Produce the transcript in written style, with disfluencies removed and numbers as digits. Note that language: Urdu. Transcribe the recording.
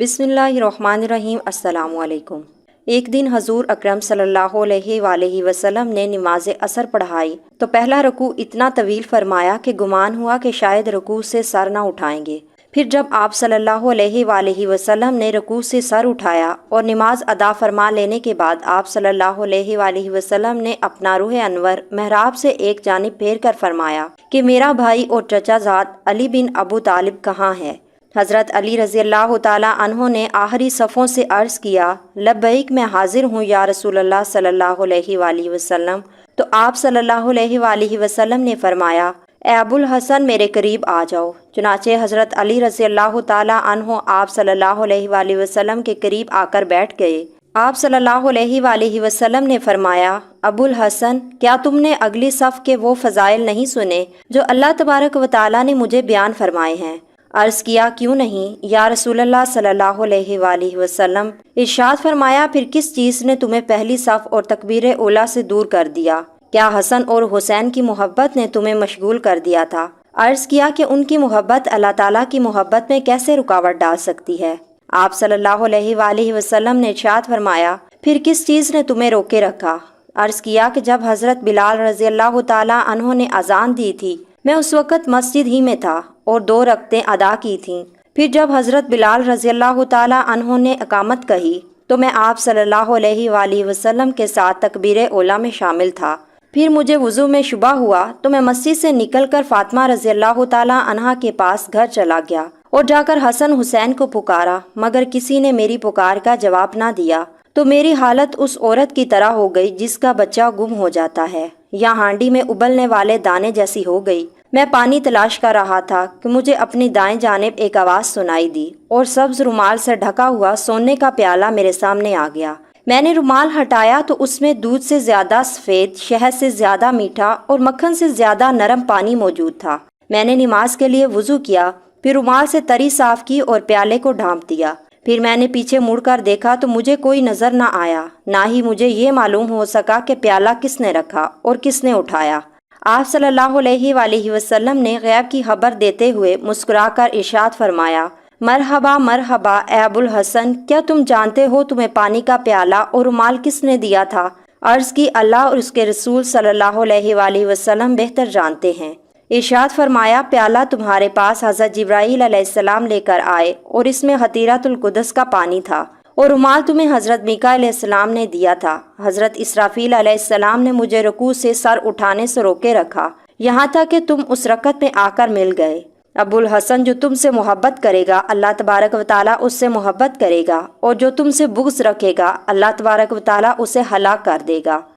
بسم اللہ الرحمن الرحیم۔ السلام علیکم۔ ایک دن حضور اکرم صلی اللہ علیہ وآلہ وسلم نے نماز عصر پڑھائی تو پہلا رکوع اتنا طویل فرمایا کہ گمان ہوا کہ شاید رکوع سے سر نہ اٹھائیں گے۔ پھر جب آپ صلی اللہ علیہ وآلہ وسلم نے رکوع سے سر اٹھایا اور نماز ادا فرما لینے کے بعد آپ صلی اللہ علیہ وآلہ وسلم نے اپنا روح انور محراب سے ایک جانب پھیر کر فرمایا کہ میرا بھائی اور چچا زاد علی بن ابو طالب کہاں ہے؟ حضرت علی رضی اللہ تعالیٰ عنہ نے آخری صفوں سے عرض کیا، لبیک میں حاضر ہوں یا رسول اللہ صلی اللہ علیہ وآلہ وسلم۔ تو آپ صلی اللہ علیہ وآلہ وسلم نے فرمایا، اے ابو الحسن میرے قریب آ جاؤ۔ چنانچہ حضرت علی رضی اللہ تعالیٰ عنہ آپ صلی اللہ علیہ وآلہ وسلم کے قریب آ کر بیٹھ گئے۔ آپ صلی اللہ علیہ وآلہ وسلم نے فرمایا، ابو الحسن کیا تم نے اگلی صف کے وہ فضائل نہیں سنے جو اللہ تبارک و تعالیٰ نے مجھے بیان فرمائے ہیں؟ عرض کیا، کیوں نہیں یا رسول اللہ صلی اللہ علیہ وآلہ وسلم۔ ارشاد فرمایا، پھر کس چیز نے تمہیں پہلی صف اور تکبیر اولیٰ سے دور کر دیا؟ کیا حسن اور حسین کی محبت نے تمہیں مشغول کر دیا تھا؟ عرض کیا کہ ان کی محبت اللہ تعالیٰ کی محبت میں کیسے رکاوٹ ڈال سکتی ہے؟ آپ صلی اللہ علیہ وآلہ وسلم نے ارشاد فرمایا، پھر کس چیز نے تمہیں روکے رکھا؟ عرض کیا کہ جب حضرت بلال رضی اللہ تعالیٰ عنہ نے اذان دی تھی میں اس وقت مسجد ہی میں تھا اور 2 رکعتیں ادا کی تھیں۔ پھر جب حضرت بلال رضی اللہ تعالیٰ عنہ نے اقامت کہی تو میں آپ صلی اللہ علیہ وآلہ وسلم کے ساتھ تکبیر اولیٰ میں شامل تھا۔ پھر مجھے وضو میں شبہ ہوا تو میں مسجد سے نکل کر فاطمہ رضی اللہ تعالیٰ عنہا کے پاس گھر چلا گیا اور جا کر حسن حسین کو پکارا، مگر کسی نے میری پکار کا جواب نہ دیا تو میری حالت اس عورت کی طرح ہو گئی جس کا بچہ گم ہو جاتا ہے یا ہانڈی میں ابلنے والے دانے جیسی ہو گئی۔ میں پانی تلاش کر رہا تھا کہ مجھے اپنی دائیں جانب ایک آواز سنائی دی اور سبز رومال سے ڈھکا ہوا سونے کا پیالہ میرے سامنے آ گیا۔ میں نے رومال ہٹایا تو اس میں دودھ سے زیادہ سفید، شہد سے زیادہ میٹھا اور مکھن سے زیادہ نرم پانی موجود تھا۔ میں نے نماز کے لیے وضو کیا، پھر رومال سے تری صاف کی اور پیالے کو ڈھانپ دیا۔ پھر میں نے پیچھے مڑ کر دیکھا تو مجھے کوئی نظر نہ آیا، نہ ہی مجھے یہ معلوم ہو سکا کہ پیالہ کس نے رکھا اور کس نے اٹھایا۔ آپ صلی اللہ علیہ وآلہ وسلم نے غیب کی خبر دیتے ہوئے مسکرا کر ارشاد فرمایا، مرحبا مرحبا اے ابو الحسن، کیا تم جانتے ہو تمہیں پانی کا پیالہ اور رومال کس نے دیا تھا؟ عرض کی، اللہ اور اس کے رسول صلی اللہ علیہ وآلہ وسلم بہتر جانتے ہیں۔ ارشاد فرمایا، پیالہ تمہارے پاس حضرت جبرائیل علیہ السلام لے کر آئے اور اس میں خطیرۃ القدس کا پانی تھا، اور رومال تمہیں حضرت میکا علیہ السلام نے دیا تھا۔ حضرت اسرافیل علیہ السلام نے مجھے رکوع سے سر اٹھانے سے روکے رکھا یہاں تک کہ تم اس رکعت میں آ کر مل گئے۔ ابو الحسن، جو تم سے محبت کرے گا اللہ تبارک و تعالیٰ اس سے محبت کرے گا، اور جو تم سے بغض رکھے گا اللہ تبارک و تعالیٰ اسے ہلاک کر دے گا۔